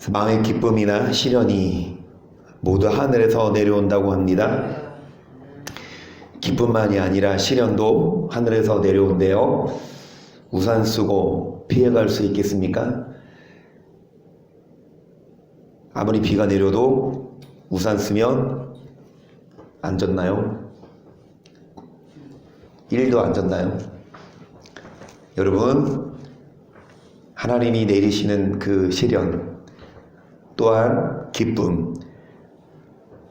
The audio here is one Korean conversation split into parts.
마음의 기쁨이나 시련이 모두 하늘에서 내려온다고 합니다. 기쁨만이 아니라 시련도 하늘에서 내려온대요. 우산 쓰고 피해갈 수 있겠습니까? 아무리 비가 내려도 우산 쓰면 안 젖나요? 1도 안 젖나요? 여러분, 하나님이 내리시는 그 시련 또한 기쁨,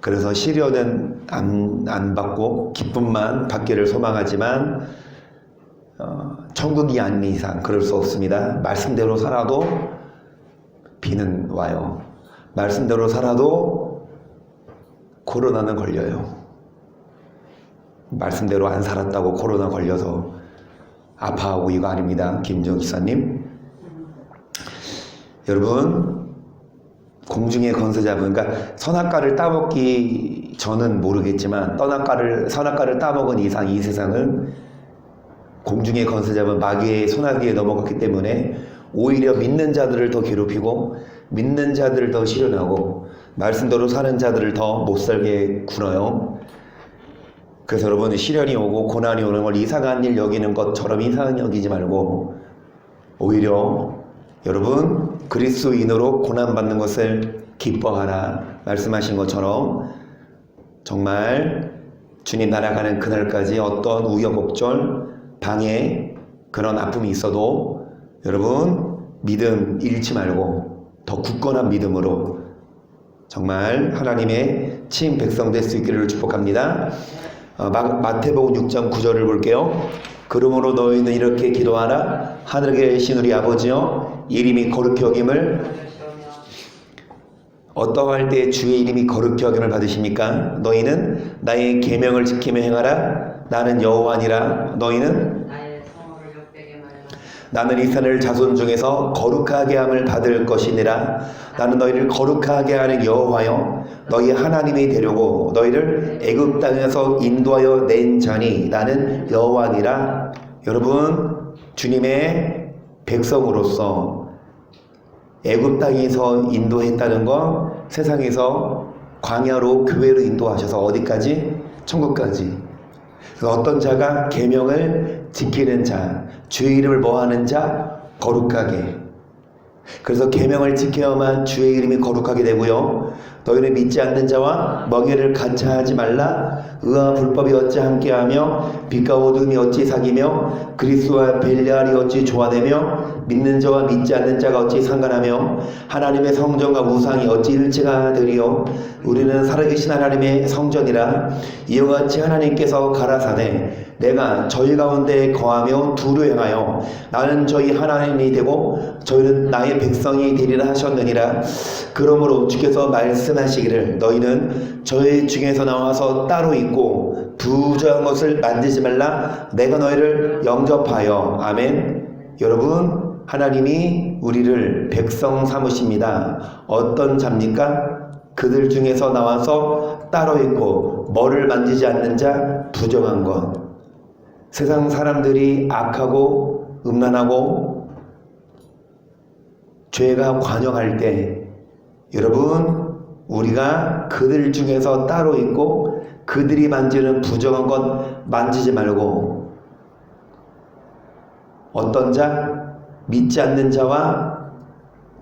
그래서 시련은 안 받고 기쁨만 받기를 소망하지만 천국이 아닌 이상 그럴 수 없습니다. 말씀대로 살아도 비는 와요. 말씀대로 살아도 코로나는 걸려요. 말씀대로 안 살았다고 코로나 걸려서 아파하고 이거 아닙니다. 김정 기사님. 여러분, 공중의 건설잡은, 그러니까 선악과를 따먹기 전은 모르겠지만 선악과를 따먹은 이상 이 세상은 공중의 건설잡은 마귀의 손아귀에 넘어갔기 때문에 오히려 믿는 자들을 더 괴롭히고 믿는 자들을 더 시련하고 말씀대로 사는 자들을 더 못살게 굴어요. 그래서 여러분, 시련이 오고 고난이 오는 걸 이상한 일 여기는 것처럼 이상하게 여기지 말고 오히려 여러분, 그리스도인으로 고난받는 것을 기뻐하라 말씀하신 것처럼 정말 주님 날아가는 그날까지 어떤 우여곡절, 방해, 그런 아픔이 있어도 여러분 믿음 잃지 말고 더 굳건한 믿음으로 정말 하나님의 친 백성 될 수 있기를 축복합니다. 마태복음 6장 9절을 볼게요. 그러므로 너희는 이렇게 기도하라. 하늘에 계신 우리 아버지여, 이름이 거룩히 여김을 어떠할 때 주의 이름이 거룩히 여김을 받으십니까? 너희는 나의 계명을 지키며 행하라. 나는 여호와니라. 너희는 나는 이스라엘 자손 중에서 거룩하게 함을 받을 것이니라. 나는 너희를 거룩하게 하는 여호와여, 너희 하나님이 되려고 너희를 애굽 땅에서 인도하여 낸 자니 나는 여호와니라. 여러분, 주님의 백성으로서 애굽 땅에서 인도했다는 건 세상에서 광야로 교회로 인도하셔서 어디까지? 천국까지. 어떤 자가 계명을 지키는 자, 주의 이름을 뭐하는 자? 거룩하게. 그래서 계명을 지켜야만 주의 이름이 거룩하게 되고요. 너희는 믿지 않는 자와 멍에를 같이 하지 말라. 의와 불법이 어찌 함께하며 빛과 어둠이 어찌 사귀며 그리스도와 벨리알이 어찌 조화되며 믿는 자와 믿지 않는 자가 어찌 상관하며 하나님의 성전과 우상이 어찌 일치가 되리요. 우리는 살아계신 하나님의 성전이라. 이와 같이 하나님께서 가라사대 내가 저희 가운데 거하며 두루 행하여 나는 저희 하나님이 되고 저희는 나의 백성이 되리라 하셨느니라. 그러므로 주께서 말씀하시기를 너희는 저희 중에서 나와서 따로 있고 부정한 것을 만지지 말라. 내가 너희를 영접하여. 아멘. 여러분, 하나님이 우리를 백성 삼으십니다. 어떤 자입니까? 그들 중에서 나와서 따로 있고 뭐를 만지지 않는 자, 부정한 것. 세상 사람들이 악하고 음란하고 죄가 관영할 때 여러분, 우리가 그들 중에서 따로 있고 그들이 만지는 부정한 것 만지지 말고 어떤 자? 믿지 않는 자와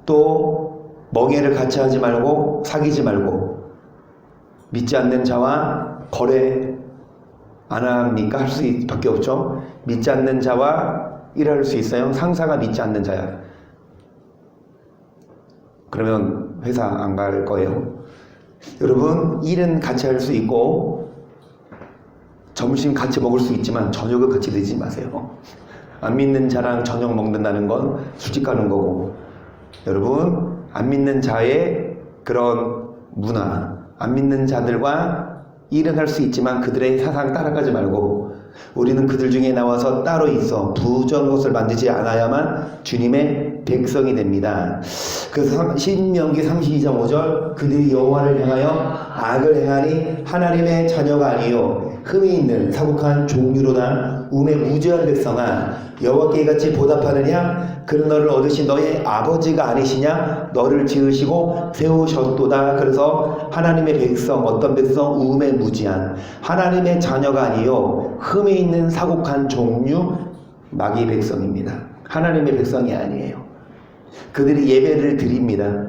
또 멍에를 같이 하지 말고 사귀지 말고 믿지 않는 자와 거래 안 합니까? 할 수밖에 없죠. 믿지 않는 자와 일할 수 있어요. 상사가 믿지 않는 자야. 그러면 회사 안 갈 거예요. 여러분, 일은 같이 할 수 있고 점심 같이 먹을 수 있지만 저녁을 같이 드지 마세요. 안 믿는 자랑 저녁 먹는다는 건 술집 가는 거고, 여러분, 안 믿는 자의 그런 문화, 안 믿는 자들과 일은 할 수 있지만 그들의 사상 따라가지 말고 우리는 그들 중에 나와서 따로 있어 부정한 것을 만지지 않아야만 주님의 백성이 됩니다. 그래서 신명기 32장 5절 그들이 여호와를 향하여 악을 행하니 하나님의 자녀가 아니요 흠이 있는 사국한 종류로다. 우매무지한 백성아 여호와께 이같이 보답하느냐? 그는 너를 얻으신 너의 아버지가 아니시냐? 너를 지으시고 세우셨도다. 그래서 하나님의 백성, 어떤 백성? 우매무지한 하나님의 자녀가 아니요 흠에 있는 사곡한 종류 마귀 백성입니다. 하나님의 백성이 아니에요. 그들이 예배를 드립니다.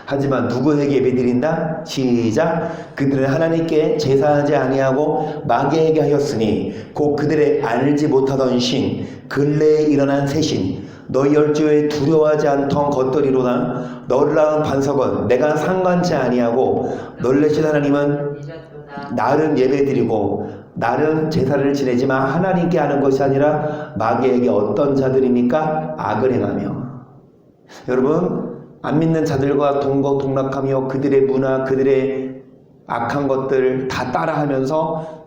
하지만 누구에게 예배드린다? 시작. 그들은 하나님께 제사하지 아니하고 마귀에게 하였으니 곧 그들의 알지 못하던 신 근래에 일어난 새신 너희 열조에 두려워하지 않던 것들이로다. 너를 낳은 반석은 내가 상관치 아니하고 너를 내신 하나님은 나름 예배드리고 나름 제사를 지내지만 하나님께 하는 것이 아니라 마귀에게 어떤 자들입니까? 악을 행하며. 여러분 안 믿는 자들과 동거동락하며 그들의 문화, 그들의 악한 것들 다 따라하면서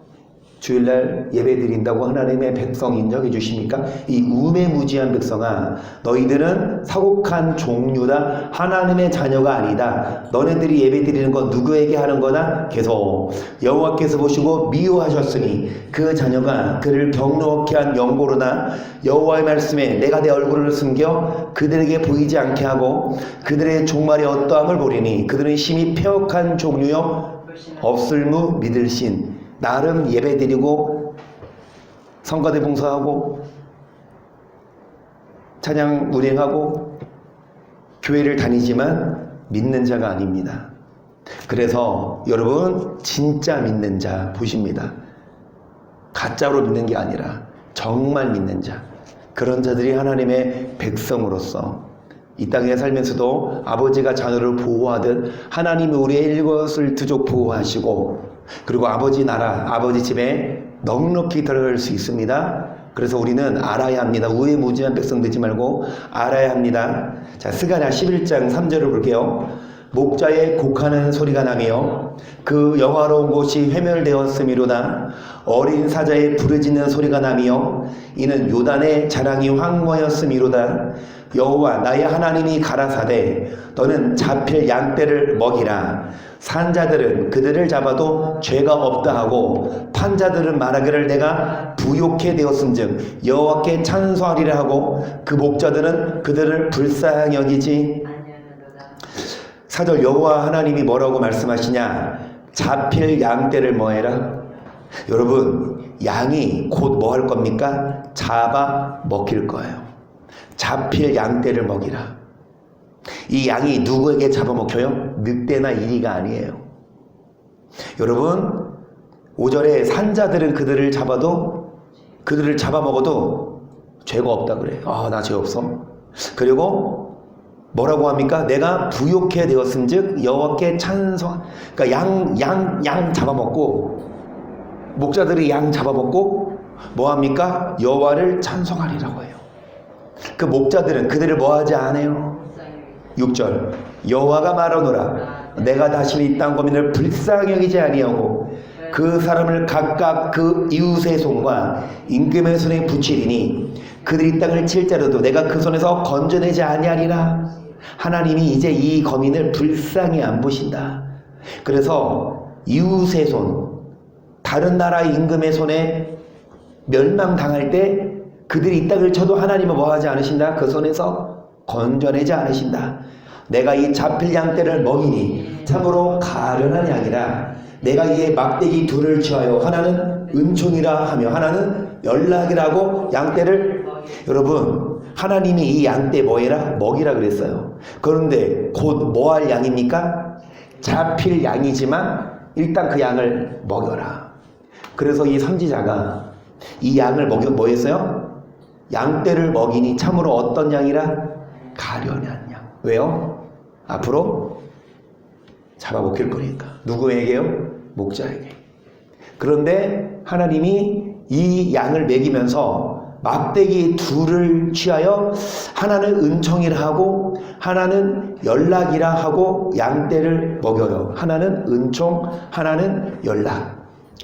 주일날 예배드린다고 하나님의 백성 인정해 주십니까? 이 우매무지한 백성아 너희들은 사곡한 종류다. 하나님의 자녀가 아니다. 너네들이 예배드리는 건 누구에게 하는 거다? 계속 여호와께서 보시고 미워하셨으니 그 자녀가 그를 경노케 한 영고로나 여호와의 말씀에 내가 내 얼굴을 숨겨 그들에게 보이지 않게 하고 그들의 종말에 어떠함을 보리니 그들은 심히 패역한 종류요 없을무 믿을신 나름 예배드리고 성가대 봉사하고 찬양 운행하고 교회를 다니지만 믿는 자가 아닙니다. 그래서 여러분 진짜 믿는 자 보십니다. 가짜로 믿는 게 아니라 정말 믿는 자, 그런 자들이 하나님의 백성으로서 이 땅에 살면서도 아버지가 자녀를 보호하듯 하나님이 우리의 일것을두족 보호하시고 그리고 아버지 나라, 아버지 집에 넉넉히 들어갈 수 있습니다. 그래서 우리는 알아야 합니다. 우애무지한 백성 되지 말고 알아야 합니다. 자, 스가랴 11장 3절을 볼게요. 목자의 곡하는 소리가 나며 그 영화로운 곳이 회멸되었음이로다. 어린 사자의 부르짖는 소리가 나며 이는 요단의 자랑이 황무하였음이로다. 여호와 나의 하나님이 가라사대 너는 잡힐 양떼를 먹이라. 산자들은 그들을 잡아도 죄가 없다 하고 판자들은 말하기를 내가 부욕해 되었음즉 여호와께 찬송하리라 하고 그 목자들은 그들을 불쌍히 여기지. 4절 여호와 하나님이 뭐라고 말씀하시냐? 잡힐 양떼를 뭐해라? 여러분 양이 곧 뭐 할 겁니까? 잡아 먹힐 거예요. 잡힐 양떼를 먹이라. 이 양이 누구에게 잡아먹혀요? 늑대나 이리가 아니에요. 여러분 5절에 산자들은 그들을 잡아먹어도 죄가 없다 그래요. 아, 나 죄 없어. 그리고 뭐라고 합니까? 내가 부욕해 되었음즉 여호와께 찬송. 그러니까 양 잡아먹고 목자들이 양 잡아먹고 뭐 합니까? 여호와를 찬송하리라고 해요. 그 목자들은 그들을 뭐하지 않아요? 6절 여호와가 말하노라 내가 다시 이 땅 거민을 불쌍히 여기지 아니하고 그 사람을 각각 그 이웃의 손과 임금의 손에 붙이리니 그들이 땅을 칠자라도 내가 그 손에서 건져내지 아니하리라. 하나님이 이제 이 거민을 불쌍히 안 보신다. 그래서 이웃의 손, 다른 나라 임금의 손에 멸망당할 때 그들이 이 땅을 쳐도 하나님은 뭐하지 않으신다? 그 손에서 건져내지 않으신다. 내가 이 잡힐 양떼를 먹이니 참으로 가련한 양이라. 내가 이에 막대기 둘을 취하여 하나는 은총이라 하며 하나는 연락이라고 양떼를. 여러분 하나님이 이 양떼 뭐해라? 먹이라 그랬어요. 그런데 곧 뭐할 양입니까? 잡힐 양이지만 일단 그 양을 먹여라. 그래서 이 선지자가 이 양을 뭐 했어요? 양떼를 먹이니 참으로 어떤 양이라? 가련한 양. 왜요? 앞으로 잡아먹힐 거니까. 누구에게요? 목자에게. 그런데 하나님이 이 양을 먹이면서 막대기 둘을 취하여 하나는 은총이라 하고 하나는 연락이라 하고 양떼를 먹여요. 하나는 은총, 하나는 연락.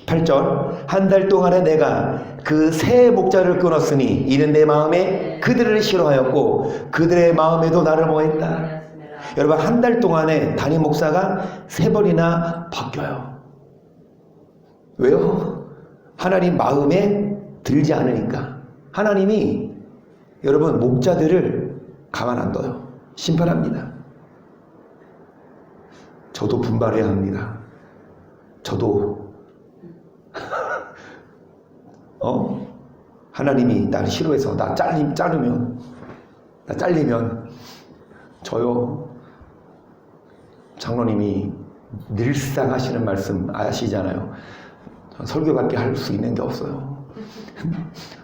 8절 한 달 동안에 내가 그 세 목자를 끊었으니 이는 내 마음에 그들을 싫어하였고 그들의 마음에도 나를 뭐했다. 여러분 한 달 동안에 담임 목사가 3번이나 바뀌어요. 왜요? 하나님 마음에 들지 않으니까 하나님이 여러분 목자들을 가만 안 둬요. 심판합니다. 저도 분발해야 합니다. 저도 하나님이 나를 싫어해서 나 잘리면 저요, 장로님이 늘상 하시는 말씀 아시잖아요. 설교밖에 할 수 있는 게 없어요.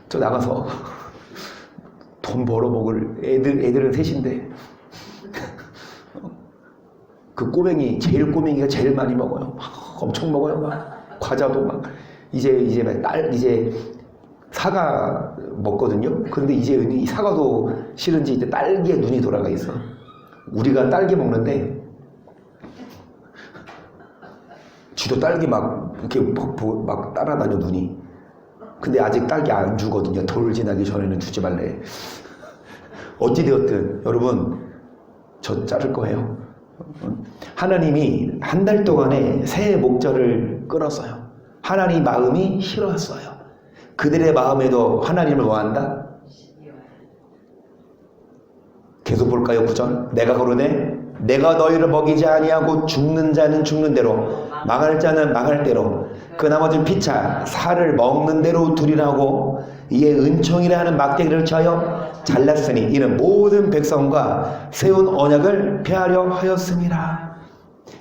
저 나가서 돈 벌어먹을 애들은 셋인데 그 꼬맹이가 제일 많이 먹어요. 막 엄청 먹어요. 막 과자도 막 이제 사과 먹거든요. 그런데 이제 이 사과도 싫은지 이제 딸기에 눈이 돌아가 있어. 우리가 딸기 먹는데 쥐도 딸기 막 이렇게 막 따라다녀 눈이. 근데 아직 딸기 안 주거든요. 돌 지나기 전에는 주지 말래. 어찌되었든 여러분 저 자를 거예요. 하나님이 한 달 동안에 새 목자를 끌었어요. 하나님 마음이 싫었어요. 그들의 마음에도 하나님을 뭐한다? 계속 볼까요? 9절. 내가 그러네 내가 너희를 먹이지 아니하고 죽는 자는 죽는 대로 망할 자는 망할 대로 그 나머지는 피차 살을 먹는 대로 두리라고 이에 은총이라 하는 막대기를 쳐여 잘랐으니 이는 모든 백성과 세운 언약을 폐하려 하였습니다.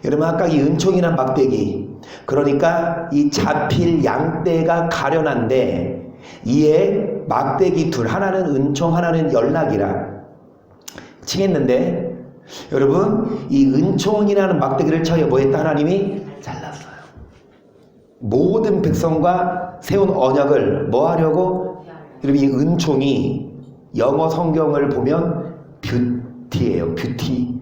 여러분 아까 이 은총이란 막대기, 그러니까 이 잡힐 양떼가 가련한데 이에 막대기 둘, 하나는 은총 하나는 연락이라 칭했는데, 여러분 이 은총이라는 막대기를 쳐여 뭐했다? 하나님이 잘랐어요. 모든 백성과 세운 언약을 뭐 하려고? 여러분 이 은총이 영어 성경을 보면 뷰티예요. 뷰티.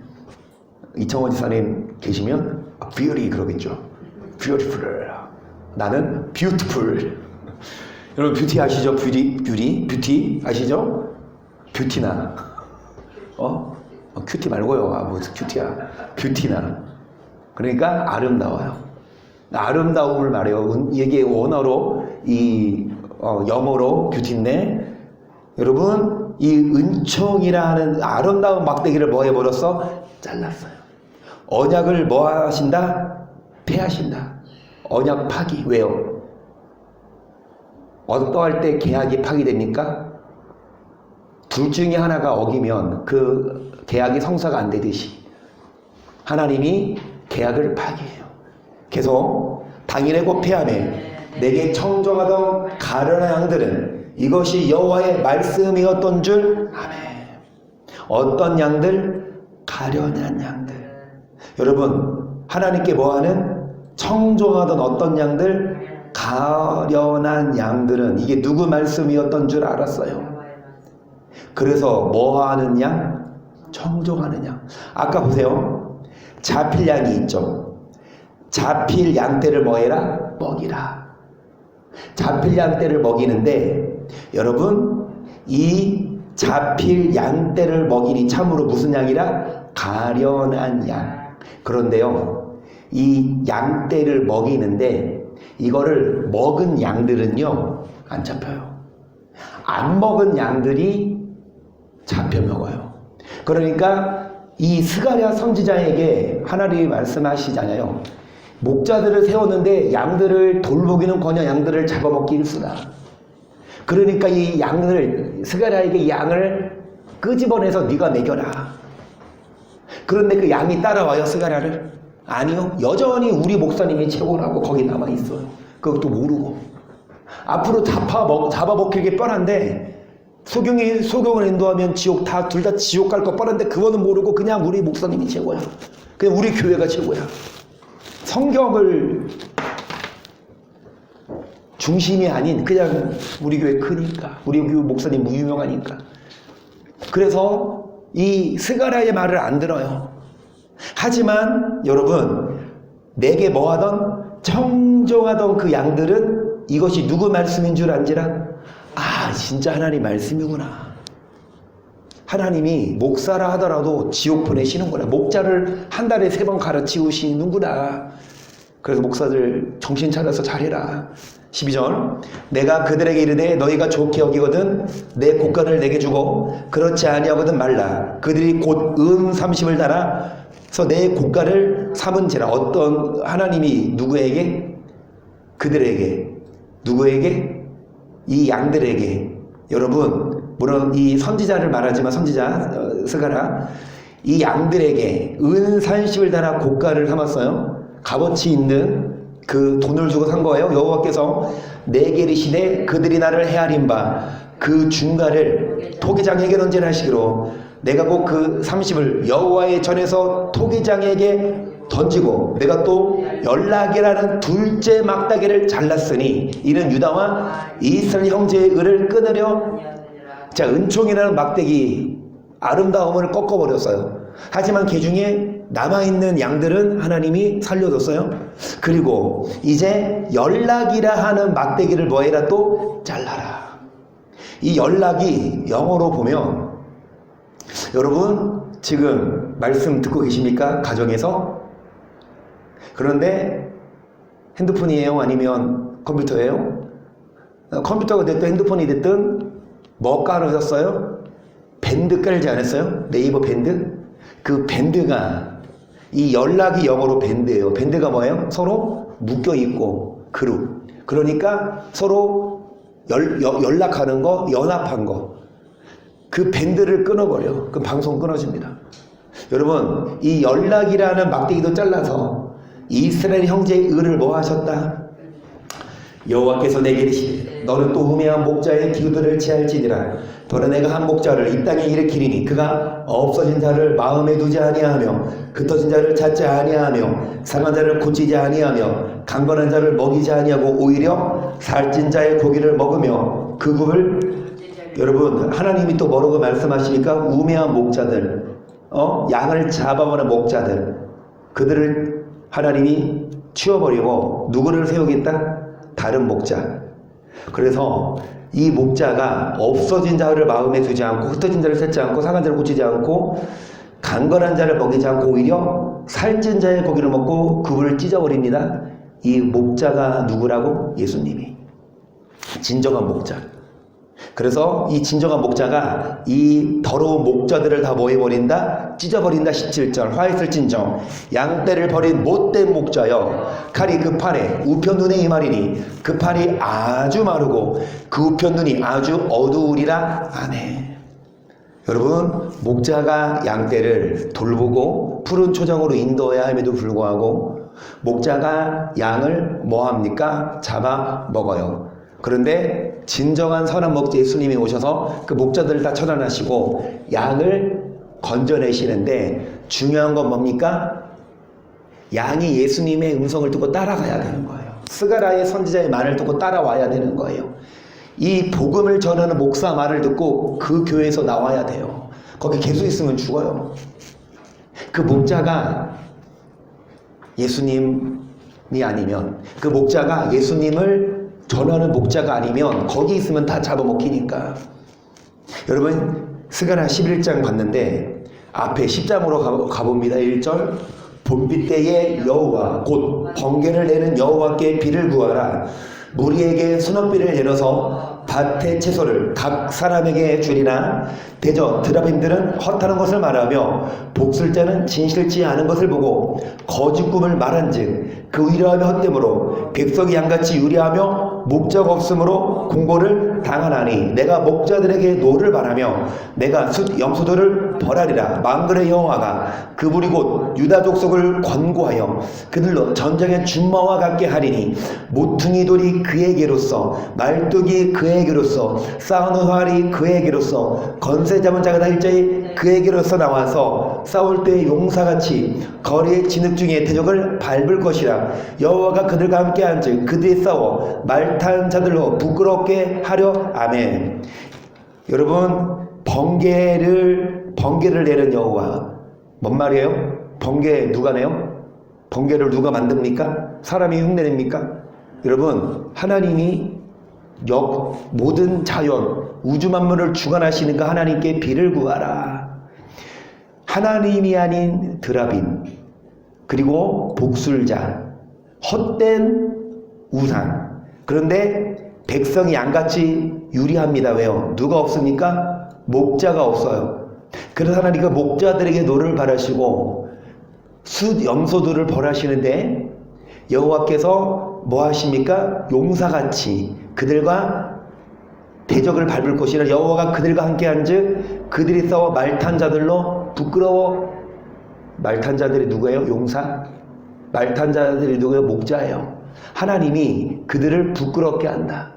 이청원 지사님 계시면 beauty 그러겠죠. beautiful. 나는 beautiful. 여러분 뷰티 아시죠? 뷰티 아시죠? 뷰티나 큐티 말고요. 뭐 큐티야. 뷰티나. 그러니까 아름다워요. 아름다움을 말해요. 이게 원어로 영어로 뷰티인데, 여러분 이 은총이라는 아름다운 막대기를 뭐 해버렸어? 잘랐어요. 언약을 뭐 하신다? 폐하신다. 언약 파기. 왜요? 어떠할 때 계약이 파기됩니까? 둘 중에 하나가 어기면 그 계약이 성사가 안 되듯이 하나님이 계약을 파기해요. 계속 당일에 곧 폐하매 내게 청정하던 가련한 양들은 이것이 여호와의 말씀이었던 줄 아멘. 어떤 양들? 가련한 양들. 여러분 하나님께 뭐하는? 청정하던 어떤 양들? 가련한 양들은 이게 누구 말씀이었던 줄 알았어요. 그래서 뭐하는 양? 청정하는 양. 아까 보세요. 잡힐 양이 있죠. 잡힐 양떼를 뭐해라? 먹이라. 잡힐 양떼를 먹이는데, 여러분 이 잡힐 양떼를 먹이니 참으로 무슨 양이라? 가련한 양. 그런데요 이 양떼를 먹이는데 이거를 먹은 양들은요 안 잡혀요. 안 먹은 양들이 잡혀 먹어요. 그러니까 이 스가랴 선지자에게 하나님이 말씀하시잖아요. 목자들을 세웠는데 양들을 돌보기는커녕 양들을 잡아먹기 일쑤다. 그러니까 이 양을, 스가랴에게 이 양을 끄집어내서 네가 먹여라. 그런데 그 양이 따라와요 스가랴를? 아니요. 여전히 우리 목사님이 최고라고 거기 남아있어요. 그것도 모르고 앞으로 잡아먹히게 뻔한데, 소경을 인도하면 지옥, 둘 다 지옥 갈 거 뻔한데 그거는 모르고 그냥 우리 목사님이 최고야. 그냥 우리 교회가 최고야. 성경을 중심이 아닌 그냥 우리 교회 크니까, 우리 교회 목사님 유명하니까. 그래서 이 스가랴의 말을 안 들어요. 하지만 여러분 내게 뭐하던? 청정하던 그 양들은 이것이 누구 말씀인 줄 안지라? 아 진짜 하나님 말씀이구나. 하나님이 목사라 하더라도 지옥 보내시는구나. 목자를 한 달에 3번 가르치시는구나. 그래서 목사들 정신 차려서 잘해라. 12절 내가 그들에게 이르되 너희가 좋게 여기거든 내 곡간을 내게 주고 그렇지 아니하거든 말라. 그들이 곧 30을 달아서 내 곡간을 삼은지라. 어떤 하나님이 누구에게? 그들에게. 누구에게? 이 양들에게. 여러분 물론 이 선지자를 말하지만 선지자 스가랴 이 양들에게 30을 달아 곡간을 삼았어요. 값어치 있는 그 돈을 주고 산 거예요. 여호와께서 내게 이르시되 그들이 나를 헤아린 바 그 중간을 토기장에게 던지라시기로 내가 곧 그 30을 여호와의 전에서 토기장에게 던지고 내가 또 연락이라는 둘째 막다기를 잘랐으니 이는 유다와 이스라엘 형제의 을을 끊으려. 자, 은총이라는 막대기 아름다움을 꺾어버렸어요. 하지만 그 중에 남아있는 양들은 하나님이 살려줬어요. 그리고 이제 연락이라 하는 막대기를 뭐해라? 또 잘라라. 이 연락이 영어로 보면 여러분 지금 말씀 듣고 계십니까? 가정에서? 그런데 핸드폰이에요? 아니면 컴퓨터예요? 컴퓨터가 됐든 핸드폰이 됐든 뭐 깔으셨어요? 밴드 깔지 않았어요? 네이버 밴드? 그 밴드가 이 연락이 영어로 밴드예요. 밴드가 뭐예요? 서로 묶여있고 그룹. 그러니까 서로 연락하는 거, 연합한 거. 그 밴드를 끊어버려. 그럼 방송 끊어집니다. 여러분 이 연락이라는 막대기도 잘라서 이스라엘 형제의 을을 뭐 하셨다? 여호와께서 내게 이르시되 너는 또 우매한 목자의 기우들을 취할지니라. 너는 내가 한 목자를 이 땅에 일으키리니 그가 없어진 자를 마음에 두지 아니하며 흩어진 자를 찾지 아니하며 상한 자를 고치지 아니하며 강건한 자를 먹이지 아니하고 오히려 살찐 자의 고기를 먹으며 그 굽을. 여러분 하나님이 또 뭐라고 말씀하시니까 우매한 목자들, 양을 잡아오는 목자들, 그들을 하나님이 치워버리고 누구를 세우겠다? 다른 목자. 그래서 이 목자가 없어진 자를 마음에 두지 않고 흩어진 자를 찾지 않고 상한 자를 고치지 않고 강건한 자를 먹이지 않고 오히려 살찐 자의 고기를 먹고 그분을 찢어버립니다. 이 목자가 누구라고? 예수님이. 진정한 목자. 그래서 이 진정한 목자가 이 더러운 목자들을 다 뭐 해버린다? 찢어버린다. 17절 화했을 진정 양떼를 버린 못된 목자여 칼이 그 팔에 우편 눈에 임하리니 그 팔이 아주 마르고 그 우편 눈이 아주 어두우리라 하네. 여러분 목자가 양떼를 돌보고 푸른 초장으로 인도해야 함에도 불구하고 목자가 양을 뭐합니까? 잡아 먹어요. 그런데 진정한 선한 목자 예수님이 오셔서 그 목자들을 다 처단하시고 양을 건져내시는데 중요한 건 뭡니까? 양이 예수님의 음성을 듣고 따라가야 되는 거예요. 스가랴의 선지자의 말을 듣고 따라와야 되는 거예요. 이 복음을 전하는 목사 말을 듣고 그 교회에서 나와야 돼요. 거기 계속 있으면 죽어요. 그 목자가 예수님이 아니면 그 목자가 예수님을 전하는 목자가 아니면 거기 있으면 다 잡아먹히니까. 여러분 스가랴 11장 봤는데 앞에 10장으로 가봅니다. 1절 봄비 때에 여호와 곧 번개를 내는 여호와께 비를 구하라. 무리에게 수납비를 내려서 밭의 채소를 각 사람에게 주리나 대저 드라빔들은 헛하는 것을 말하며 복술자는 진실치 않은 것을 보고 거짓 꿈을 말한즉 그 위로하며 헛됨으로 백석이 양같이 유리하며 목자가 없으므로 공고를 당하나니 내가 목자들에게 노를 바라며 내가 염소들을 벌하리라. 만군의 여호와가 그분이 곧 유다 족속을 권고하여 그들로 전쟁의 준마와 같게 하리니 모퉁이 돌이 그에게로서 말뚝이 그에게로서 싸우는 활이 그에게로서 건세 잡은 자가 다 일자히 그에게로서 나와서 싸울 때 용사같이 거리의 진흙 중에 대적을 밟을 것이라. 여호와가 그들과 함께 한즉 그들이 싸워 말탄 자들로 부끄럽게 하려. 아멘. 여러분 번개를 내는 여호와 뭔 말이에요? 번개 누가 내요? 번개를 누가 만듭니까? 사람이 흉내냅니까? 여러분 하나님이 모든 자연 우주 만물을 주관하시는 그 하나님께 비를 구하라. 하나님이 아닌 드라빔 그리고 복술자 헛된 우상 그런데 백성이 양같이 유리합니다. 왜요? 누가 없습니까? 목자가 없어요. 그래서 하나님 그 목자들에게 노를 바라시고 염소들을 벌하시는데 여호와께서 뭐 하십니까? 용사같이 그들과 대적을 밟을 것이라. 여호와가 그들과 함께한즉 그들이 싸워 말탄 자들로 부끄러워. 말탄 자들이 누구예요? 용사? 말탄 자들이 누구예요? 목자예요. 하나님이 그들을 부끄럽게 한다.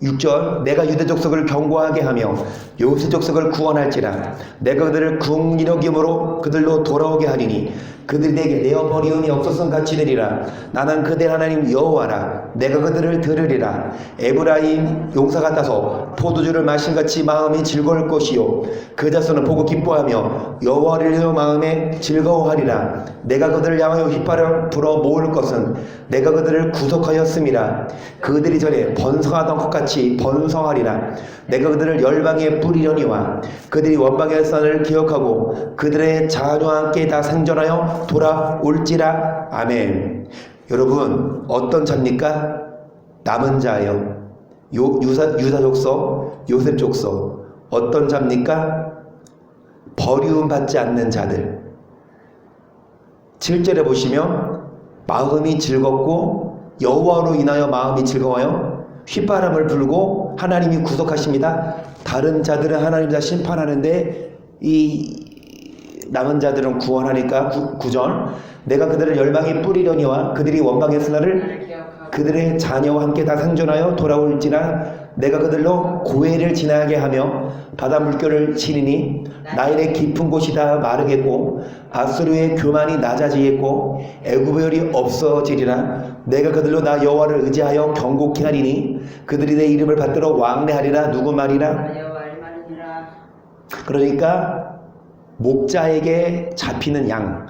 6절 내가 유대 족속을 견고하게 하며 요셉 족속을 구원할지라. 내가 그들을 궁리력 힘으로 그들로 돌아오게 하리니 그들이 내게 내어 버리움이 없었음 같이 되리라. 나는 그들 하나님 여호와라. 내가 그들을 들으리라. 에브라임 용사 같아서 포도주를 마신같이 마음이 즐거울 것이요 그 자손은 보고 기뻐하며 여호와를 위하여 마음에 즐거워하리라. 내가 그들을 향하여 휘파람 불어 모을 것은 내가 그들을 구속하였음이라. 그들이 전에 번성하던 것 같이 번성하리라. 내가 그들을 열방에 뿌리려니와 그들이 원방의 산을 기억하고 그들의 자녀와 함께 다 생존하여 돌아올지라. 아멘. 여러분 어떤 자입니까? 남은 자예요. 유다 족속, 요셉 족속. 어떤 자입니까? 버리움 받지 않는 자들. 7절에 보시면 마음이 즐겁고 여호와로 인하여 마음이 즐거워요. 휘바람을 불고 하나님이 구속하십니다. 다른 자들은 하나님 다 심판하는데 이 남은 자들은 구원하니까 9절 내가 그들을 열방에 뿌리려니와 그들이 원방의 스나를 그들의 자녀와 함께 다 생존하여 돌아올지라. 내가 그들로 고해를 지나게 하며 바다 물결을 치리니 나일의 깊은 곳이 다 마르겠고 아수르의 교만이 낮아지겠고 애굽의 열이 없어지리라. 내가 그들로 나 여호와를 의지하여 경고케 하리니 그들이 내 이름을 받들어 왕래하리라. 누구 말이라? 그러니까 목자에게 잡히는 양.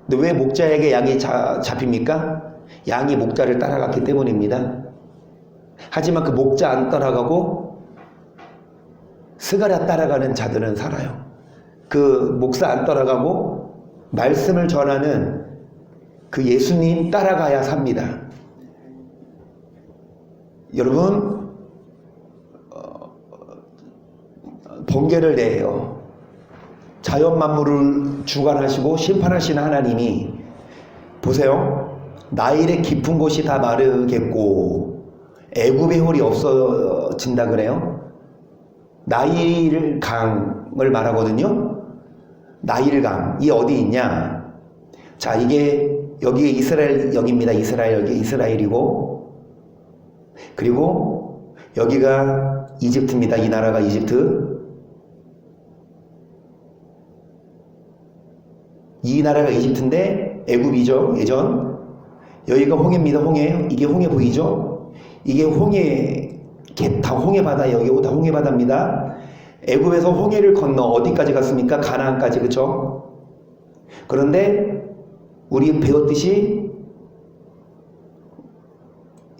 근데 왜 목자에게 양이 잡힙니까? 양이 목자를 따라갔기 때문입니다. 하지만 그 목자 안 따라가고 스가랴 따라가는 자들은 살아요. 그 목사 안 따라가고 말씀을 전하는 그 예수님 따라가야 삽니다. 여러분 번개를 내요. 자연 만물을 주관하시고 심판하시는 하나님이 보세요. 나일의 깊은 곳이 다 마르겠고 애굽의 홀이 없어진다 그래요. 나일 강을 말하거든요. 나일 강이 어디 있냐? 자, 이게 여기에 이스라엘 여기입니다. 이스라엘 여기 이스라엘이고 그리고 여기가 이집트입니다. 이 나라가 이집트. 이 나라가 이집트인데 애굽이죠. 예전 여기가 홍해입니다. 홍해. 이게 홍해 보이죠? 이게 홍해 다 홍해 바다. 여기 다 홍해 바다입니다. 애굽에서 홍해를 건너 어디까지 갔습니까? 가나안까지. 그렇죠? 그런데 우리 배웠듯이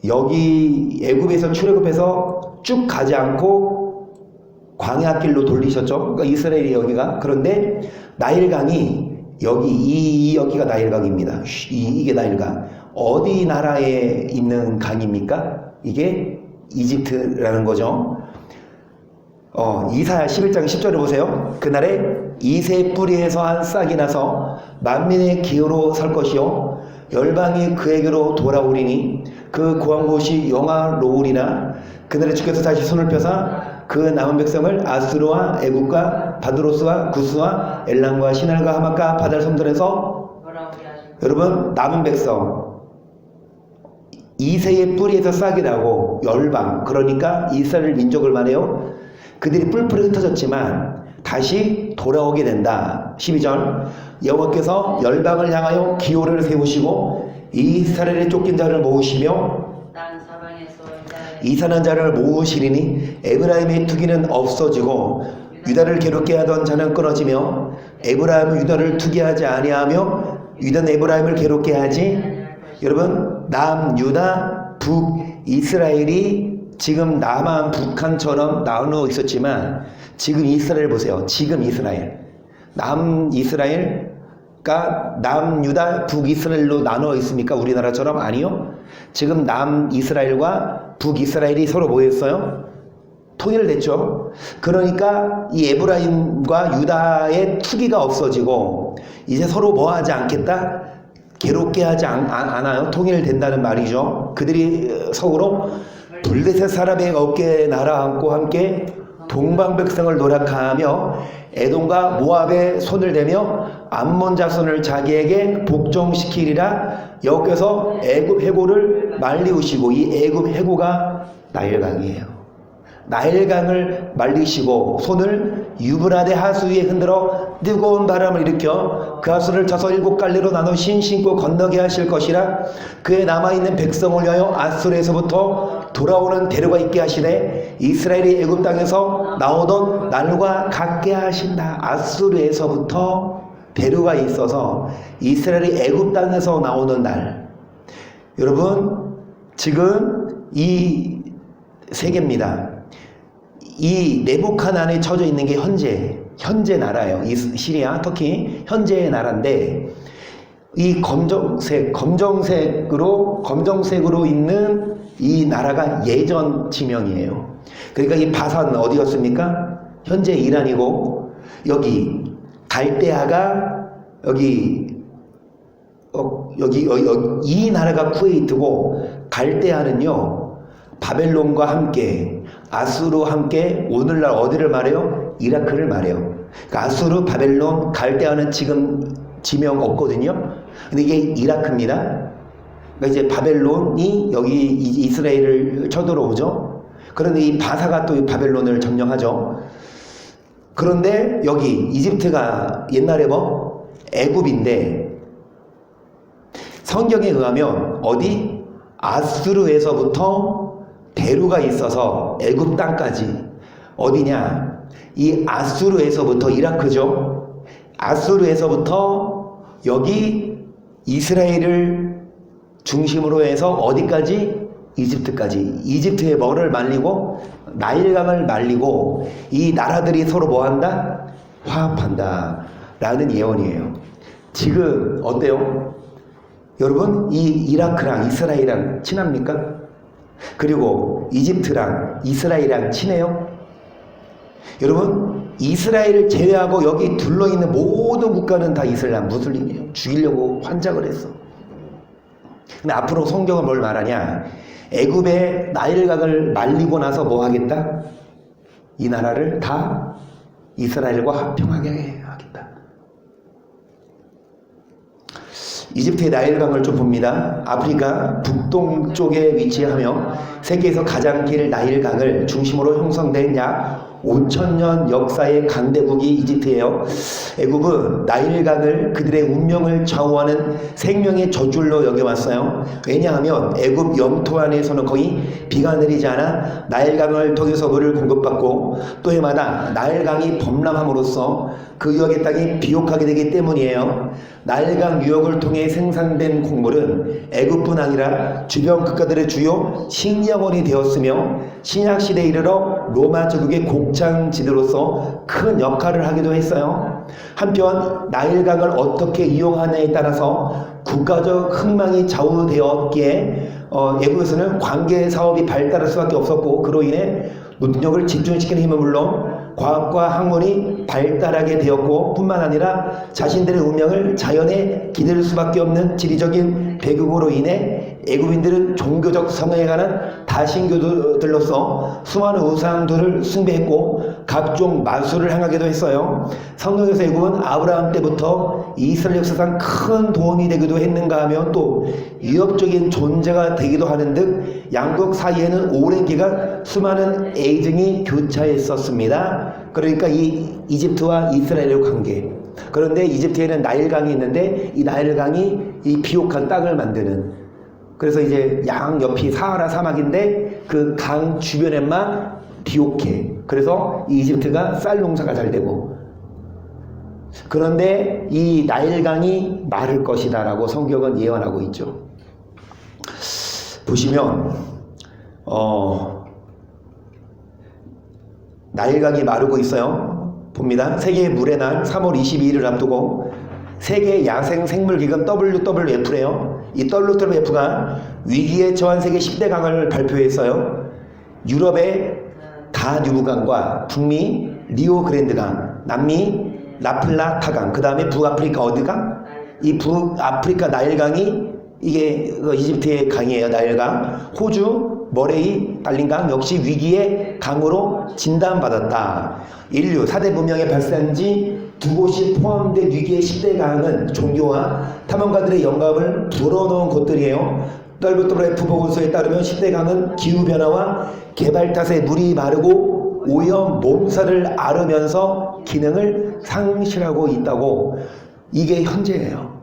여기 애굽에서 출애굽해서 쭉 가지 않고 광야길로 돌리셨죠. 그러니까 이스라엘이 여기가. 그런데 나일강이 여기가 나일강입니다. 이게 나일강. 어디 나라에 있는 강입니까? 이게 이집트라는 거죠. 이사야 11장 10절을 보세요. 그날에 이새 뿌리에서 한 싹이 나서 만민의 기호로 설 것이요 열방이 그에게로 돌아오리니 그 고한 곳이 영화로우리나. 그날에 주께서 다시 손을 펴사 그 남은 백성을 아수르와 애굽과 바드로스와 구스와 엘람과 시날과 하맛과 바다를 섬들에서 여러분 남은 백성 이새의 뿌리에서 싹이 나고 열방, 그러니까 이스라엘 민족을 말해요. 그들이 뿔뿔이 흩어졌지만 다시 돌아오게 된다. 12절 여호와께서 열방을 향하여 기호를 세우시고 이스라엘의 쫓긴 자를 모으시며 이산한 자를 모으시리니 에브라임의 투기는 없어지고 유다를 괴롭게 하던 자는 끊어지며 에브라임은 유다를 투기하지 아니하며 유다는 에브라임을 괴롭게 하지. 여러분 남유다 북이스라엘이 지금 남한 북한처럼 나누어 있었지만 지금 이스라엘 보세요. 지금 이스라엘 남이스라엘 남유다, 북이스라엘로 나눠 있습니까? 우리나라처럼? 아니요. 지금 남이스라엘과 북이스라엘이 서로 뭐 했어요? 통일됐죠. 그러니까 이 에브라임과 유다의 투기가 없어지고 이제 서로 뭐 하지 않겠다? 괴롭게 하지 않아요. 통일된다는 말이죠. 그들이 서로 블레셋 사람의 어깨에 날아앉고 함께 동방백성을 노력하며 에돔과 모압에 손을 대며 암몬 자손을 자기에게 복종시키리라. 여기서 애굽 해고를 말리우시고, 이 애굽 해고가 나일강이에요. 나일강을 말리시고 손을 유브라데 하수 위에 흔들어 뜨거운 바람을 일으켜 그 하수를 쳐서 7갈래로 나눠 신고 건너게 하실 것이라. 그에 남아있는 백성을 위하여 아수르에서부터 돌아오는 대류가 있게 하시되 이스라엘이 애굽 땅에서 나오던 날과 같게 하신다. 아수르에서부터 대류가 있어서 이스라엘이 애굽 땅에서 나오는 날. 여러분, 지금 이 세계입니다. 이 네부카난에 처져 있는 게 현재 나라예요. 이 시리아, 터키 현재의 나라인데, 이 검정색으로 있는 이 나라가 예전 지명이에요. 그러니까 이 바산 어디였습니까? 현재 이란이고, 여기 갈대아가 이 나라가 쿠웨이트고, 갈대아는요 바벨론과 함께 아수르와 함께 오늘날 어디를 말해요? 이라크를 말해요. 그러니까 아수르, 바벨론, 갈대아는 지금 지명 없거든요. 근데 이게 이라크입니다. 그러니까 이제 바벨론이 여기 이스라엘을 쳐들어오죠. 그런데 이 바사가 또 바벨론을 점령하죠. 그런데 여기 이집트가 옛날에 뭐 애굽인데, 성경에 의하면 어디? 아수르에서부터 대류가 있어서 애굽 땅까지 어디냐? 이 아수르에서부터 이라크죠. 아수르에서부터 여기 이스라엘을 중심으로 해서 어디까지? 이집트까지. 이집트의 뭐를 말리고? 나일강을 말리고 이 나라들이 서로 뭐한다? 화합한다 라는 예언이에요. 지금 어때요? 여러분, 이 이라크랑 이스라엘이랑 친합니까? 그리고 이집트랑 이스라엘이랑 친해요? 여러분, 이스라엘을 제외하고 여기 둘러있는 모든 국가는 다 이슬람, 무슬림이에요. 죽이려고 환장을 했어. 근데 앞으로 성경은 뭘 말하냐? 애굽의 나일강을 말리고 나서 뭐 하겠다? 이 나라를 다 이스라엘과 합평하게 하겠다. 이집트의 나일강을 좀 봅니다. 아프리카 북동쪽에 위치하며 세계에서 가장 길 나일강을 중심으로 형성된 약 5,000년 역사의 강대국이 이집트예요. 애굽은 나일강을 그들의 운명을 좌우하는 생명의 젖줄로 여겨왔어요. 왜냐하면 애굽 영토 안에서는 거의 비가 내리지 않아 나일강을 통해서 물을 공급받고 또 해마다 나일강이 범람함으로써 그 유역의 땅이 비옥하게 되기 때문이에요. 나일강 유역을 통해 생산된 곡물은 애굽뿐 아니라 주변 국가들의 주요 식량원이 되었으며 신약시대에 이르러 로마 제국의 곡창지대로서 큰 역할을 하기도 했어요. 한편 나일강을 어떻게 이용하느냐에 따라서 국가적 흥망이 좌우되었기에 애굽에서는 관계사업이 발달할 수밖에 없었고, 그로 인해 능력을 집중시키는 힘은 물론 과학과 학문이 발달하게 되었고 뿐만 아니라 자신들의 운명을 자연에 기댈 수밖에 없는 지리적인 배경으로 인해 애굽인들은 종교적 성향에 관한 다신교들로서 수많은 우상들을 숭배했고 각종 마술을 행하기도 했어요. 성경에서 애굽은 아브라함 때부터 이스라엘 역사상 큰 도움이 되기도 했는가 하면 또 위협적인 존재가 되기도 하는 듯 양국 사이에는 오랜 기간 수많은 애증이 교차했었습니다. 그러니까 이 이집트와 이스라엘의 관계. 그런데 이집트에는 나일강이 있는데 이 나일강이 이 비옥한 땅을 만드는, 그래서 이제 양옆이 사하라 사막인데 그 강 주변에만 비옥해. 그래서 이 이집트가 쌀 농사가 잘 되고, 그런데 이 나일강이 마를 것이다 라고 성경은 예언하고 있죠. 보시면 나일강이 마르고 있어요. 봅니다. 세계의 물의 날 3월 22일을 앞두고 세계 야생 생물기금 WWF래요. 이 WWF가 위기에 처한 세계 10대 강을 발표했어요. 유럽의 다뉴브강과 북미 리오그랜드강, 남미 라플라타강, 그 다음에 북아프리카 어디강? 이 북아프리카 나일강이 이게 이집트의 강이에요. 나일강. 호주 머레이 달린강 역시 위기의 강으로 진단받았다. 인류 4대 문명에 발생한 지 두 곳이 포함된 위기의 10대 강은 종교와 탐험가들의 영감을 불어넣은 곳들이에요. WWF 보고서에 따르면 10대 강은 기후변화와 개발 탓에 물이 마르고 오염 몸살을 앓으면서 기능을 상실하고 있다고. 이게 현재예요.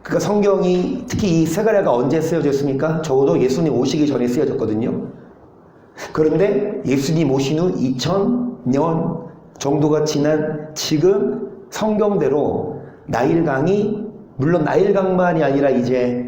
그러니까 성경이 특히 이 세가랴가 언제 쓰여졌습니까? 적어도 예수님 오시기 전에 쓰여졌거든요. 그런데 예수님 오신 후 2000년 정도가 지난 지금 성경대로 나일강이, 물론 나일강만이 아니라 이제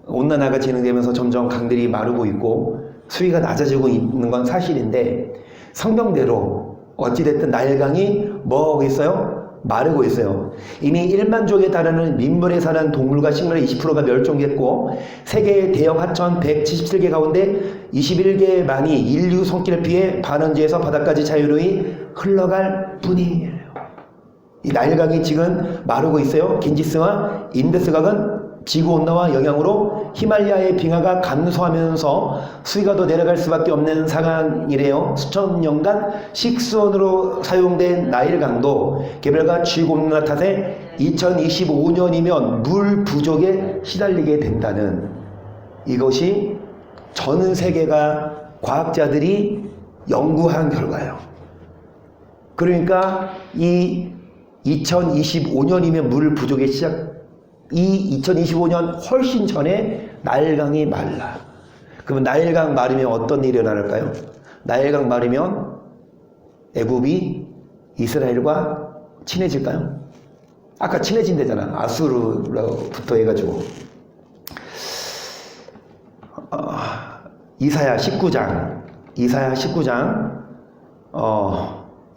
온난화가 진행되면서 점점 강들이 마르고 있고 수위가 낮아지고 있는 건 사실인데, 성경대로 어찌됐든 나일강이 뭐하고 있어요? 마르고 있어요. 이미 1만족에 달하는 민물에 사는 동물과 식물의 20%가 멸종했고, 세계의 대형 하천 177개 가운데 21개만이 인류 손길을 피해 반원지에서 바다까지 자유로이 흘러갈 뿐이에요. 이 나일강이 지금 마르고 있어요. 긴지스와 인더스강은 지구온난화 영향으로 히말라야의 빙하가 감소하면서 수위가 더 내려갈 수밖에 없는 상황이래요. 수천 년간 식수원으로 사용된 나일강도 개발과 지구온난화 탓에 2025년이면 물 부족에 시달리게 된다는, 이것이 전 세계가 과학자들이 연구한 결과예요. 그러니까 이 2025년이면 물 부족의 시작, 이 2025년 훨씬 전에 나일강이 말라. 그러면 나일강 마르면 어떤 일이 일어날까요? 나일강 마르면 애굽이 이스라엘과 친해질까요? 아까 친해진대잖아. 아수르로부터 해가지고. 이사야 19장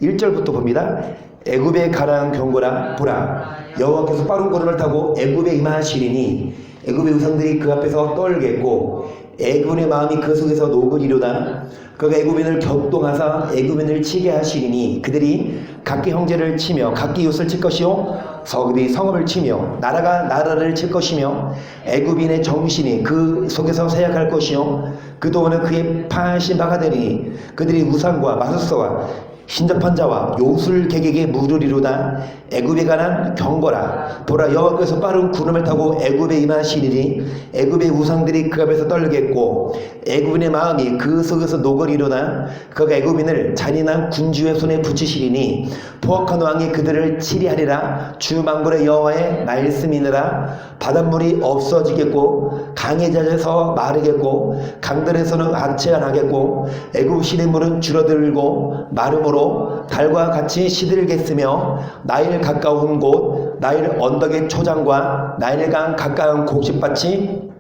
1절부터 봅니다. 애굽에 가라앉은 경고라, 보라, 여호와께서 빠른 구름을 타고 애굽에 임하시리니 애굽의 우상들이 그 앞에서 떨겠고 애굽의 마음이 그 속에서 녹으리로다. 그가 애굽인을 격동하사 애굽인을 치게 하시리니 그들이 각기 형제를 치며 각기 이웃을 칠 것이요 성읍이 성읍을 치며 나라가 나라를 칠 것이며 애굽인의 정신이 그 속에서 세약할 것이요 그동안은 그의 파신 바가 되리니 그들이 우상과 마술사와 신접한 자와 요술객에게 물으리로다. 애굽에 관한 경고라, 보라, 여호와께서 빠른 구름을 타고 애굽에 임하시리니 애굽의 우상들이 그 앞에서 떨겠고 애굽인의 마음이 그 속에서 녹으리로다. 그가 애굽인을 잔인한 군주의 손에 붙이시리니 포악한 왕이 그들을 치리하리라. 주 만군의 여호와의 말씀이니라. 바닷물이 없어지겠고 강에 젖어서 마르겠고 강들에서는 안채가 나겠고 애굽 시냇물은 줄어들고 마름으로 달과 같이 시들겠으며 나일 가까운 곳 나일 언덕의 초장과 나일강 가까운 곡식밭이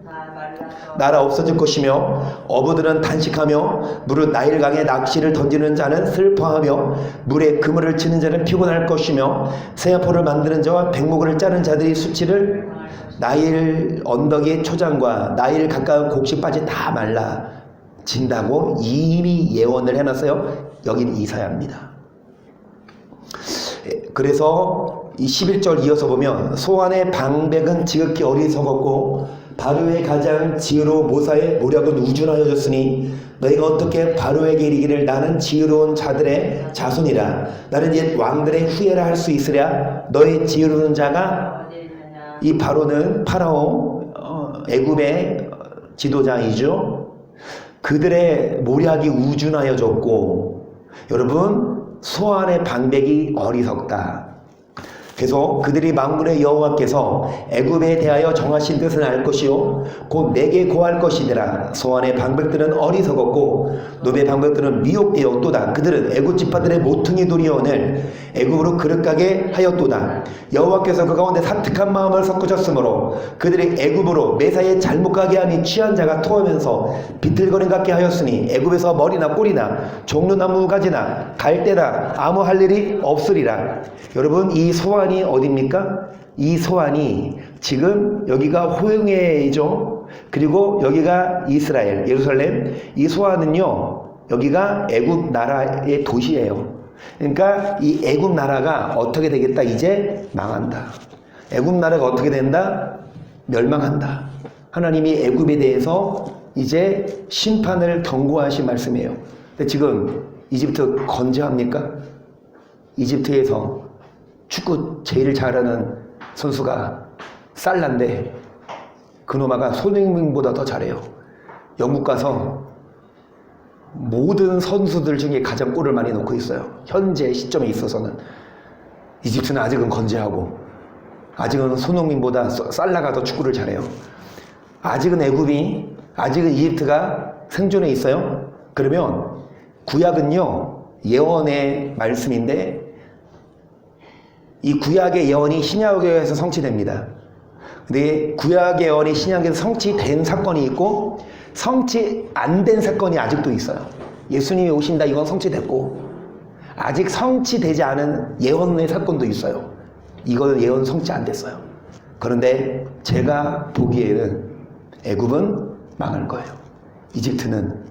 나라 없어질 것이며 어부들은 단식하며 물은 나일강에 낚시를 던지는 자는 슬퍼하며 물에 그물을 치는 자는 피곤할 것이며 세아포를 만드는 자와 백목을 짜는 자들이 수치를 나일 언덕의 초장과 나일 가까운 곡식밭이 다 말라진다고 이미 예언을 해놨어요. 여기는 이사야입니다. 그래서 이 11절 이어서 보면 소환의 방백은 지극히 어리석었고 바로의 가장 지혜로운 모사의 모략은 우준하여졌으니 너희가 어떻게 바로에게 이르기를 나는 지혜로운 자들의 자손이라 나는 옛 왕들의 후예라 할 수 있으랴. 너희 지혜로운 자가, 이 바로는 파라오 애굽의 지도자이죠. 그들의 모략이 우준하여졌고, 여러분 소환의 방백이 어리석다. 그래서 그들이 만군의 여호와께서 애굽에 대하여 정하신 뜻은 알 것이요 곧 내게 고할 것이니라. 소환의 방백들은 어리석었고 노베의 방백들은 미혹되었도다. 그들은 애굽 지파들의 모퉁이 돌이오늘 애굽으로 그릇가게 하였도다. 여호와께서 그 가운데 사특한 마음을 섞으셨으므로 그들이 애굽으로 매사에 잘못 가게 하니 취한 자가 토하면서 비틀거림 같게 하였으니 애굽에서 머리나 꼬리나 종려나무 가지나 갈대나 아무 할 일이 없으리라. 여러분, 이 소환이 어디입니까? 이 소환이 지금 여기가 호영회이죠. 그리고 여기가 이스라엘, 예루살렘. 이 소환은요, 여기가 애굽 나라의 도시예요. 그러니까 이 애굽 나라가 어떻게 되겠다? 이제 망한다. 애굽 나라가 어떻게 된다? 멸망한다. 하나님이 애굽에 대해서 이제 심판을 경고하신 말씀이에요. 근데 지금 이집트 건재합니까? 이집트에서 축구 제일 잘하는 선수가 살라인데 그놈아가 손흥민보다 더 잘해요. 영국 가서 모든 선수들 중에 가장 골을 많이 넣고 있어요. 현재 시점에 있어서는. 이집트는 아직은 건재하고 아직은 손흥민보다 살라가 더 축구를 잘해요. 아직은 아직은 이집트가 생존해 있어요. 그러면 구약은요, 예언의 말씀인데 이 구약의 예언이 신약에서 성취됩니다. 근데 구약의 예언이 신약에서 성취된 사건이 있고 성취 안 된 사건이 아직도 있어요. 예수님이 오신다, 이건 성취됐고 아직 성취되지 않은 예언의 사건도 있어요. 이거는 예언 성취 안 됐어요. 그런데 제가 보기에는 애굽은 망할 거예요. 이집트는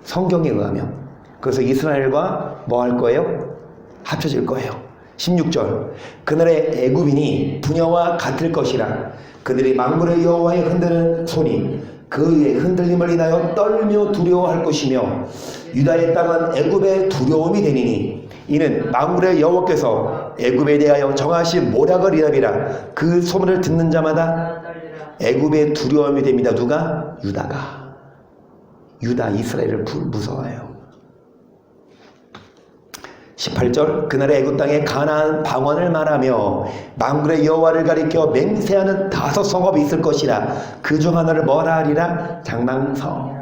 성경에 의하면. 그래서 이스라엘과 뭐 할 거예요? 합쳐질 거예요. 16절 그날의 애굽인이 부녀와 같을 것이라. 그들이 만군의 여호와의 흔드는 손이 그의 흔들림을 인하여 떨며 두려워할 것이며 유다의 땅은 애굽의 두려움이 되니니 이는 만군의 여호와께서 애굽에 대하여 정하신 모략을 이람이라. 그 소문을 듣는 자마다 애굽의 두려움이 됩니다. 누가? 유다, 이스라엘을 무서워해요. 18절 그날의 애굽 땅에 가나안 방언을 말하며 만군의 여호와를 가리켜 맹세하는 5 성읍이 있을 것이라. 그 중 하나를 뭐라 하리라? 장망성.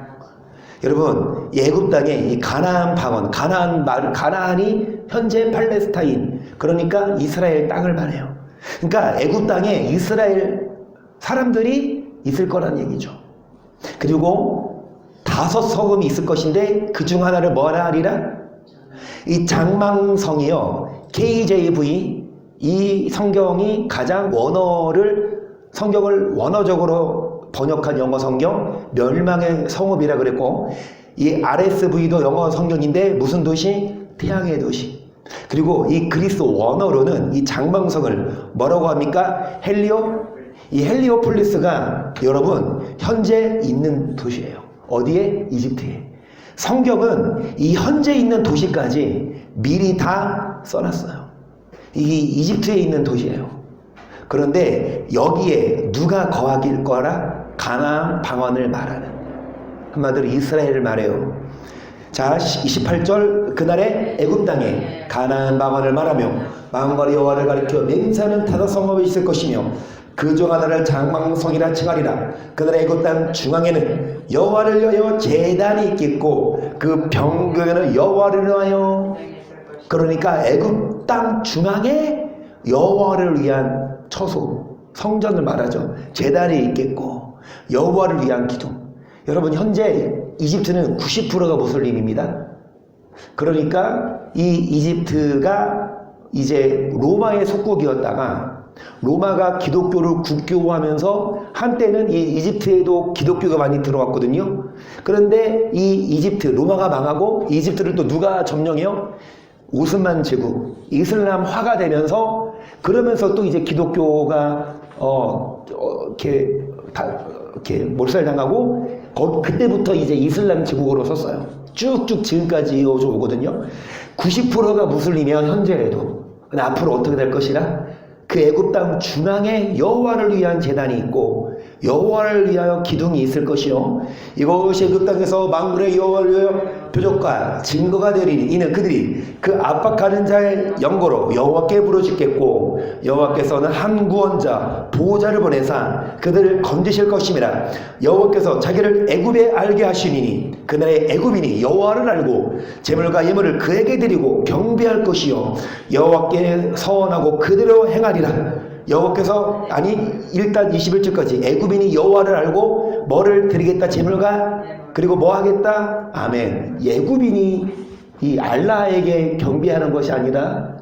여러분, 애굽 땅에 이 가나안 방언, 가나안이 현재 팔레스타인, 그러니까 이스라엘 땅을 말해요. 그러니까 애굽 땅에 이스라엘 사람들이 있을 거란 얘기죠. 그리고 5 성읍이 있을 것인데 그 중 하나를 뭐라 하리라? 이 장망성이요, KJV, 이 성경이 가장 성경을 원어적으로 번역한 영어 성경, 멸망의 성읍이라 그랬고, 이 RSV도 영어 성경인데 무슨 도시? 태양의 도시. 그리고 이 그리스 원어로는 이 장망성을 뭐라고 합니까? 이 헬리오폴리스가 여러분 현재 있는 도시예요. 어디에? 이집트에. 성경은 이 현재 있는 도시까지 미리 다 써놨어요. 이게 이집트에 있는 도시예요. 그런데 여기에 누가 거하길 거라? 가나안 방언을 말하는, 한마디로 이스라엘을 말해요. 자, 28절 그날의 애굽 땅에 가나안 방언을 말하며 만군의 여호와를 가리켜 맹세하는 5 성읍이 있을 것이며 그 중 하나를 장망성이라 칭하리라. 그날의 애굽 땅 중앙에는 여호와를 위하여 제단이 있겠고 그 병경에는 여호와를 위하여, 그러니까 애굽 땅 중앙에 여호와를 위한 처소, 성전을 말하죠. 제단이 있겠고 여호와를 위한 기둥. 여러분, 현재 이집트는 90%가 무슬림입니다. 그러니까 이 이집트가 이제 로마의 속국이었다가 로마가 기독교를 국교화하면서 한때는 이 이집트에도 기독교가 많이 들어왔거든요. 그런데 이 이집트, 로마가 망하고 이집트를 또 누가 점령해요? 오스만 제국, 이슬람화가 되면서, 그러면서 또 이제 기독교가 이렇게 몰살당하고 그때부터 이제 이슬람 제국으로 섰어요. 쭉쭉 지금까지 이어져 오거든요. 90%가 무슬림이야 현재에도. 근데 앞으로 어떻게 될 것이라? 그 애굽 땅 중앙에 여호와를 위한 제단이 있고 여호와를 위하여 기둥이 있을 것이요, 이것이 애굽 땅에서 만군의 여호와를 위하여 표적과 증거가 되리니 이는 그들이 그 압박하는 자의 영거로 여호와께 부르짖겠고 여호와께서는 한 구원자 보호자를 보내사 그들을 건지실 것임이라. 여호와께서 자기를 애굽에 알게 하시니니 그날의 애굽인이 여호와를 알고 제물과 예물을 그에게 드리고 경배할 것이요 여호와께 서원하고 그대로 행하리라. 여호와께서 일단 21절까지 애굽인이 여호와를 알고 뭐를 드리겠다? 제물과 그리고 뭐 하겠다? 아멘. 애굽인이 이 알라에게 경배하는 것이 아니라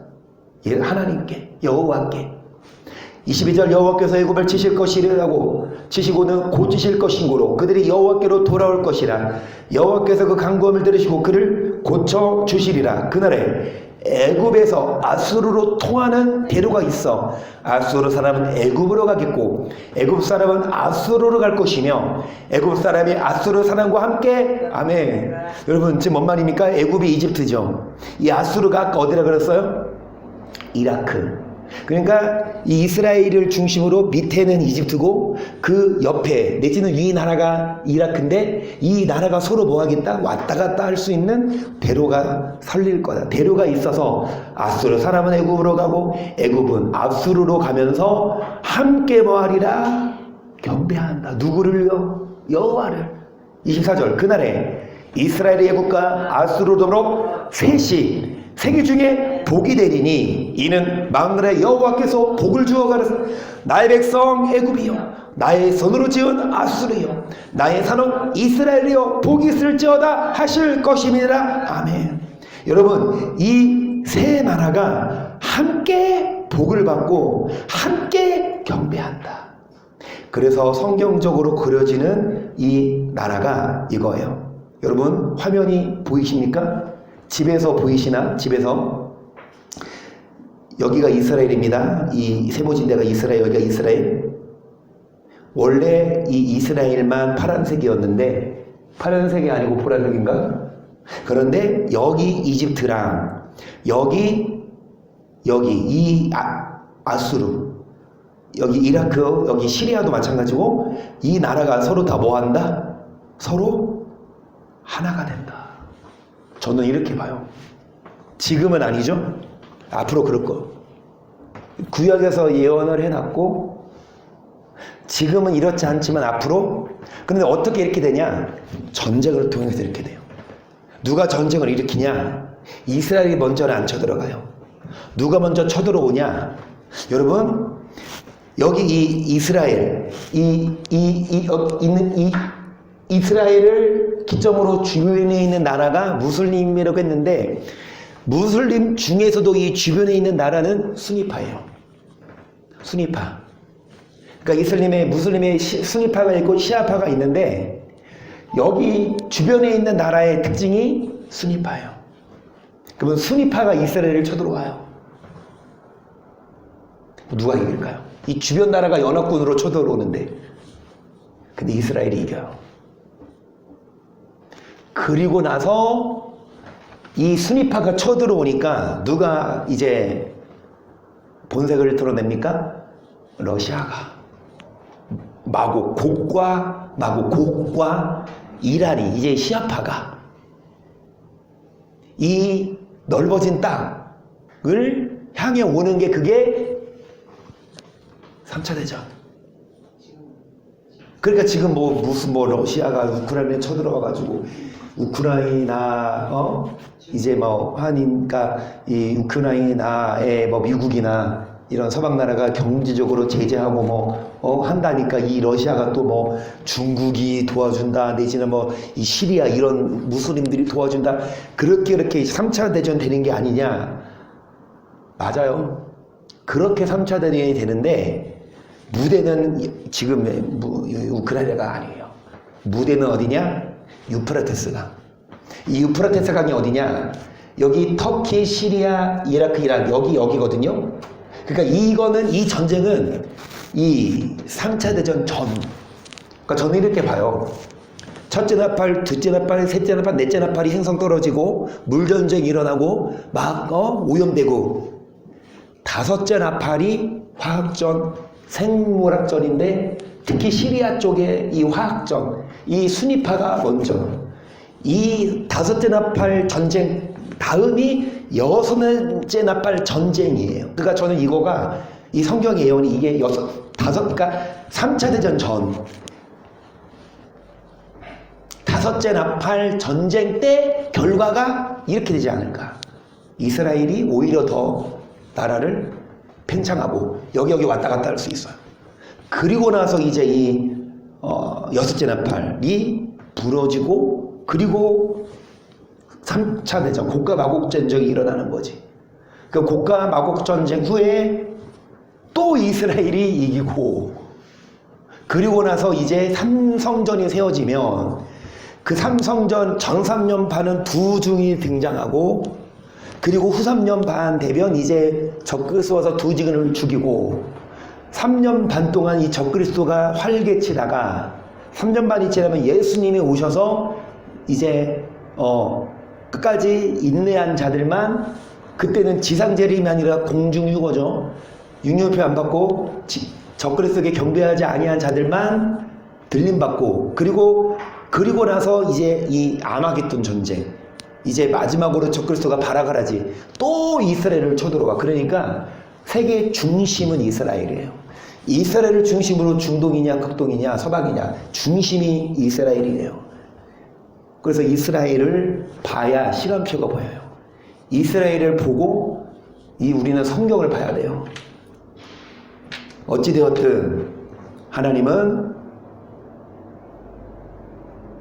하나님께, 여호와께. 22절 여호와께서 애굽을 치실 것이라고 치시고는 고치실 것인고로 그들이 여호와께로 돌아올 것이라. 여호와께서 그 간구함을 들으시고 그를 고쳐 주시리라. 그날에 애굽에서 아수르로 통하는 대로가 있어 아수르 사람은 애굽으로 가겠고 애굽 사람은 아수르로 갈 것이며 애굽 사람이 아수르 사람과 함께 아멘. 여러분 지금 뭔 말입니까? 애굽이 이집트죠. 이 아수르가 아까 어디라 그랬어요? 이라크. 그러니까 이 이스라엘을 중심으로 밑에는 이집트고 그 옆에 내지는 위 나라가 이라크인데 이 나라가 서로 뭐 하겠다? 왔다 갔다 할 수 있는 대로가 설릴 거다. 대로가 있어서 아수르 사람은 애굽으로 가고 애굽은 아수르로 가면서 함께 뭐 하리라? 경배한다. 누구를요? 여호와를. 24절 그날에 이스라엘의 애굽과 아수르로 더불어 셋이 세계 중에 복이 되리니 이는 만군의 여호와께서 복을 주어 가라사 나의 백성 애굽이여 나의 손으로 지은 아수르여 나의 산업 이스라엘이여 복이 있을지어다 하실 것임이라. 아멘. 여러분 이 세 나라가 함께 복을 받고 함께 경배한다. 그래서 성경적으로 그려지는 이 나라가 이거예요. 여러분 화면이 보이십니까? 집에서 보이시나? 집에서 여기가 이스라엘입니다. 이 세모진 데가 이스라엘, 여기가 이스라엘. 원래 이 이스라엘만 파란색이었는데 파란색이 아니고 보라색인가? 그런데 여기 이집트랑 여기 이 아수르 여기 이라크 여기 시리아도 마찬가지고 이 나라가 서로 다 뭐한다? 서로 하나가 된다. 저는 이렇게 봐요. 지금은 아니죠. 앞으로 그럴 거. 구약에서 예언을 해놨고 지금은 이렇지 않지만 앞으로. 그런데 어떻게 이렇게 되냐? 전쟁을 통해서 이렇게 돼요. 누가 전쟁을 일으키냐? 이스라엘이 먼저는 안 쳐들어가요. 누가 먼저 쳐들어오냐? 여러분 여기 이 이스라엘 이스라엘을 기점으로 주변에 있는 나라가 무슬림이라고 했는데 무슬림 중에서도 이 주변에 있는 나라는 수니파예요. 수니파. 그러니까 무슬림의 수니파가 있고 시아파가 있는데 여기 주변에 있는 나라의 특징이 수니파예요. 그러면 수니파가 이스라엘을 쳐들어와요. 누가 이길까요? 이 주변 나라가 연합군으로 쳐들어오는데 근데 이스라엘이 이겨요. 그리고 나서 이 수니파가 쳐들어오니까 누가 이제 본색을 드러냅니까? 러시아가. 마고 곡과 이란이 이제 시아파가 이 넓어진 땅을 향해 오는 게 그게 3차 대전. 그러니까 지금 무슨 러시아가 우크라이나에 쳐들어와가지고 우크라이나 이제 하니까 이 우크라이나에 미국이나 이런 서방 나라가 경제적으로 제재하고 한다니까 이 러시아가 또 중국이 도와준다 내지는 이 시리아 이런 무슬림들이 도와준다 그렇게 3차 대전 되는 게 아니냐. 맞아요. 그렇게 3차 대전이 되는데 무대는 지금 우크라이나가 아니에요. 무대는 어디냐? 유프라테스강. 이 유프라테스 강이 어디냐? 여기 터키, 시리아, 이라크, 이란 여기거든요. 그러니까 이 전쟁은 이 3차 대전 전. 그러니까 저는 이렇게 봐요. 첫째 나팔, 둘째 나팔, 셋째 나팔, 넷째 나팔이 행성 떨어지고 물전쟁이 일어나고 오염되고 다섯째 나팔이 화학전, 생물학전인데 특히 시리아 쪽에 이 화학전, 이 수니파가 먼저 이 다섯째 나팔 전쟁 다음이 여섯째 나팔 전쟁이에요. 그러니까 저는 이거가 이 성경의 예언이 이게 그러니까 3차 대전 전 다섯째 나팔 전쟁 때 결과가 이렇게 되지 않을까. 이스라엘이 오히려 더 나라를 팽창하고 여기 왔다 갔다 할 수 있어요. 그리고 나서 이제 이 여섯째 나팔이 부러지고 그리고 3차 대전 고가 마곡 전쟁이 일어나는 거지. 그 고가 마곡 전쟁 후에 또 이스라엘이 이기고 그리고 나서 이제 삼성전이 세워지면 그 삼성전 전 3년반은 두중이 등장하고 그리고 후 3년 반 되면 이제 적그리스도가 두 증인을 죽이고 3년 반 동안 이 적그리스도가 활개치다가 3년 반이 지나면 예수님이 오셔서 이제 끝까지 인내한 자들만 그때는 지상재림이 아니라 공중유거죠. 육류표 안 받고 적그리스도에게 경배하지 아니한 자들만 들림받고 그리고 나서 이제 이 아마겟돈 전쟁 이제 마지막으로 적그리스도가 발악을 하지 또 이스라엘을 쳐들어가. 그러니까 세계의 중심은 이스라엘이에요. 이스라엘을 중심으로 중동이냐 극동이냐 서방이냐 중심이 이스라엘이에요. 그래서 이스라엘을 봐야 시간표가 보여요. 이스라엘을 보고 우리는 성경을 봐야 돼요. 어찌되었든 하나님은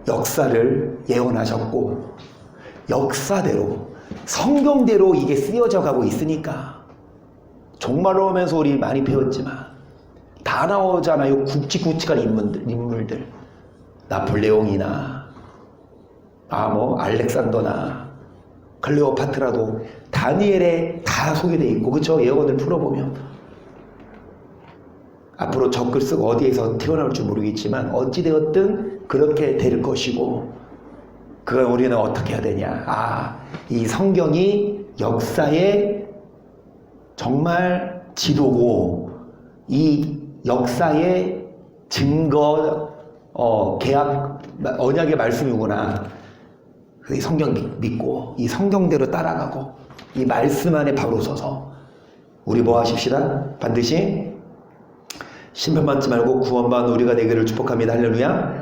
역사를 예언하셨고 역사대로 성경대로 이게 쓰여져 가고 있으니까 종말로 하면서 우리 많이 배웠지만 다 나오잖아요. 굵직굵직한 인물들 나폴레옹이나 알렉산더나 클레오파트라도 다니엘에 다 소개되어 있고 그쵸? 예언을 풀어보면 앞으로 적그리스도가 어디에서 태어날지 모르겠지만 어찌되었든 그렇게 될 것이고 그걸 우리는 어떻게 해야 되냐. 이 성경이 역사의 정말 지도고 이 역사의 증거 계약 언약의 말씀이구나. 이 성경 믿고 이 성경대로 따라가고 이 말씀 안에 바로 서서 우리 뭐 하십시다. 반드시 심판받지 말고 구원받은 우리가 되기를 축복합니다. 할렐루야.